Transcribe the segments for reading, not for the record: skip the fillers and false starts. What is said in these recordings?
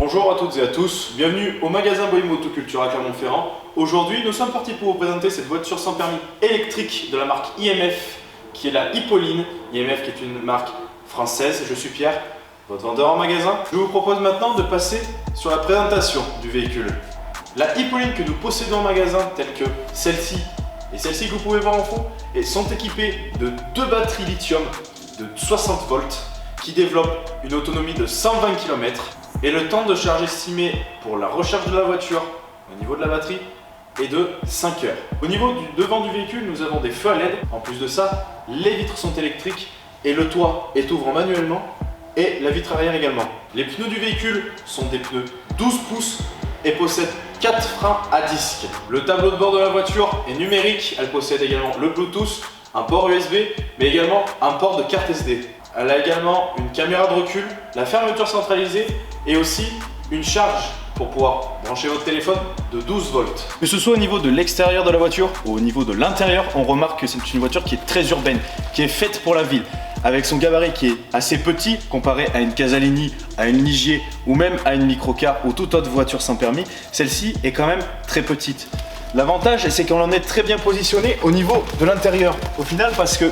Bonjour à toutes et à tous, bienvenue au magasin Boeing Motoculture à Clermont-Ferrand. Aujourd'hui, nous sommes partis pour vous présenter cette voiture sans permis électrique de la marque IMF, qui est la Hippoline. IMF qui est une marque française. Je suis Pierre, votre vendeur en magasin. Je vous propose maintenant de passer sur la présentation du véhicule. La Hippoline que nous possédons en magasin, telle que celle-ci et celle-ci que vous pouvez voir en fond, sont équipées de deux batteries lithium de 60 volts qui développent une autonomie de 120 km. Et le temps de charge estimé pour la recharge de la voiture au niveau de la batterie est de 5 heures. Au niveau du devant du véhicule, nous avons des feux à LED. En plus de ça, les vitres sont électriques et le toit est ouvrant manuellement et la vitre arrière également. Les pneus du véhicule sont des pneus 12 pouces et possèdent 4 freins à disque. Le tableau de bord de la voiture est numérique. Elle possède également le Bluetooth, un port USB, mais également un port de carte SD. Elle a également une caméra de recul, la fermeture centralisée et aussi une charge pour pouvoir brancher votre téléphone de 12 volts. Que ce soit au niveau de l'extérieur de la voiture ou au niveau de l'intérieur, on remarque que c'est une voiture qui est très urbaine, qui est faite pour la ville. Avec son gabarit qui est assez petit comparé à une Casalini, à une Ligier ou même à une microcar ou toute autre voiture sans permis, celle-ci est quand même très petite. L'avantage, c'est qu'on en est très bien positionné au niveau de l'intérieur. Au final, parce que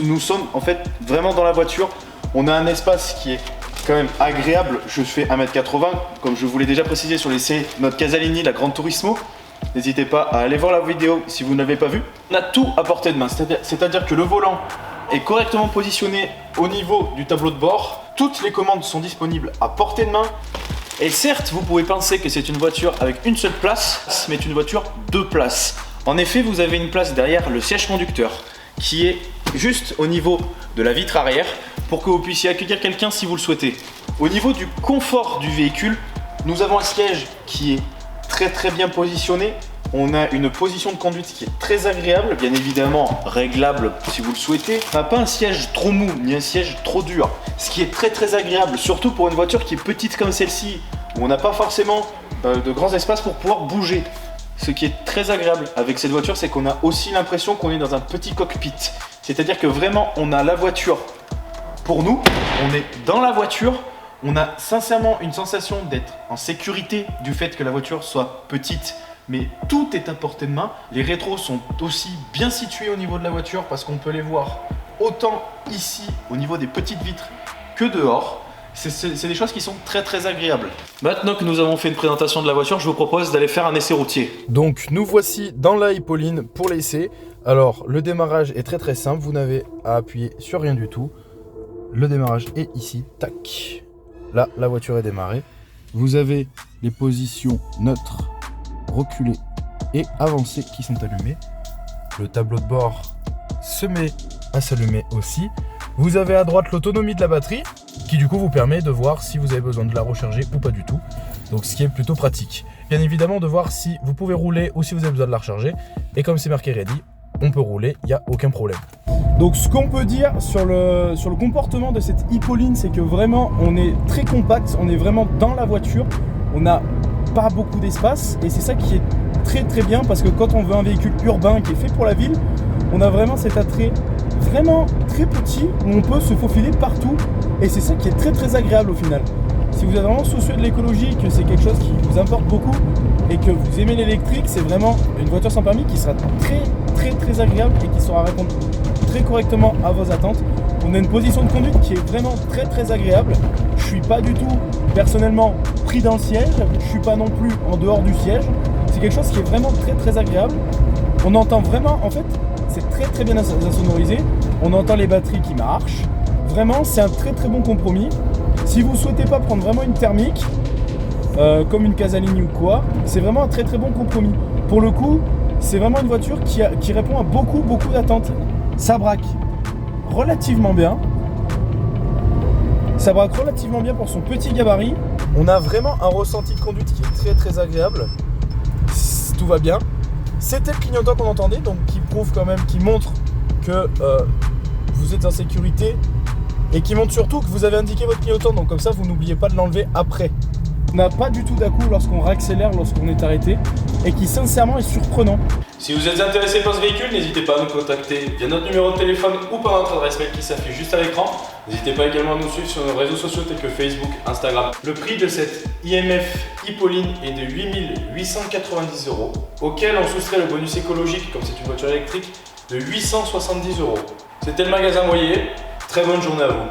nous sommes en fait vraiment dans la voiture, on a un espace qui est quand même agréable. Je fais 1m80, comme je vous l'ai déjà précisé sur notre Casalini, la Gran Turismo. N'hésitez pas à aller voir la vidéo si vous ne l'avez pas vue. On a tout à portée de main, c'est-à-dire que le volant est correctement positionné au niveau du tableau de bord. Toutes les commandes sont disponibles à portée de main. Et certes, vous pouvez penser que c'est une voiture avec une seule place, mais une voiture 2 places. En effet, vous avez une place derrière le siège conducteur qui est juste au niveau de la vitre arrière pour que vous puissiez accueillir quelqu'un si vous le souhaitez. Au niveau du confort du véhicule, nous avons un siège qui est très bien positionné. On a une position de conduite qui est très agréable, bien évidemment réglable si vous le souhaitez. On n'a pas un siège trop mou, ni un siège trop dur, ce qui est très agréable, surtout pour une voiture qui est petite comme celle-ci, où on n'a pas forcément de grands espaces pour pouvoir bouger. Ce qui est très agréable avec cette voiture, c'est qu'on a aussi l'impression qu'on est dans un petit cockpit. C'est-à-dire que vraiment, on a la voiture pour nous, on est dans la voiture, on a sincèrement une sensation d'être en sécurité du fait que la voiture soit petite, mais tout est à portée de main. Les rétros sont aussi bien situés au niveau de la voiture parce qu'on peut les voir autant ici au niveau des petites vitres que dehors. C'est des choses qui sont très agréables. Maintenant que nous avons fait une présentation de la voiture, je vous propose d'aller faire un essai routier. Donc nous voici dans la Hippoline pour l'essai. Alors le démarrage est très simple, vous n'avez à appuyer sur rien du tout. Le démarrage est ici, tac. Là, la voiture est démarrée. Vous avez les positions neutres, reculées et avancées qui sont allumées. Le tableau de bord se met à s'allumer aussi. Vous avez à droite l'autonomie de la batterie qui du coup vous permet de voir si vous avez besoin de la recharger ou pas du tout. Donc ce qui est plutôt pratique. Bien évidemment de voir si vous pouvez rouler ou si vous avez besoin de la recharger. Et comme c'est marqué ready, on peut rouler, il n'y a aucun problème. Donc ce qu'on peut dire sur le comportement de cette Hippoline, c'est que vraiment on est très compact, on est vraiment dans la voiture, on n'a pas beaucoup d'espace et c'est ça qui est très bien parce que quand on veut un véhicule urbain qui est fait pour la ville, on a vraiment cet attrait vraiment très petit où on peut se faufiler partout et c'est ça qui est très agréable au final. Si vous êtes vraiment soucieux de l'écologie, que c'est quelque chose qui vous importe beaucoup et que vous aimez l'électrique, c'est vraiment une voiture sans permis qui sera très agréable et qui saura répondre très correctement à vos attentes. On a une position de conduite qui est vraiment très agréable. Je suis pas du tout personnellement pris dans le siège, je suis pas non plus en dehors du siège. C'est quelque chose qui est vraiment très agréable. On entend vraiment, en fait, c'est très bien insonorisé. On entend les batteries qui marchent. Vraiment, c'est un très bon compromis. Si vous souhaitez pas prendre vraiment une thermique, comme une Casalini ou quoi, c'est vraiment un très bon compromis. Pour le coup, c'est vraiment une voiture qui répond à beaucoup d'attentes. Ça braque relativement bien. Ça braque relativement bien pour son petit gabarit. On a vraiment un ressenti de conduite qui est très agréable. Tout va bien. C'était le clignotant qu'on entendait, donc qui prouve quand même, qui montre que vous êtes en sécurité et qui montre surtout que vous avez indiqué votre clignotant. Donc comme ça, vous n'oubliez pas de l'enlever après. n'a pas du tout d'à-coup lorsqu'on réaccélère, lorsqu'on est arrêté, et qui sincèrement est surprenant. Si vous êtes intéressé par ce véhicule, n'hésitez pas à nous contacter via notre numéro de téléphone ou par notre adresse mail qui s'affiche juste à l'écran. N'hésitez pas également à nous suivre sur nos réseaux sociaux tels que Facebook, Instagram. Le prix de cette IMF Hippoline est de 8 890 €, auquel on soustrait le bonus écologique, comme c'est une voiture électrique, de 870 €. C'était le magasin Boyer, très bonne journée à vous.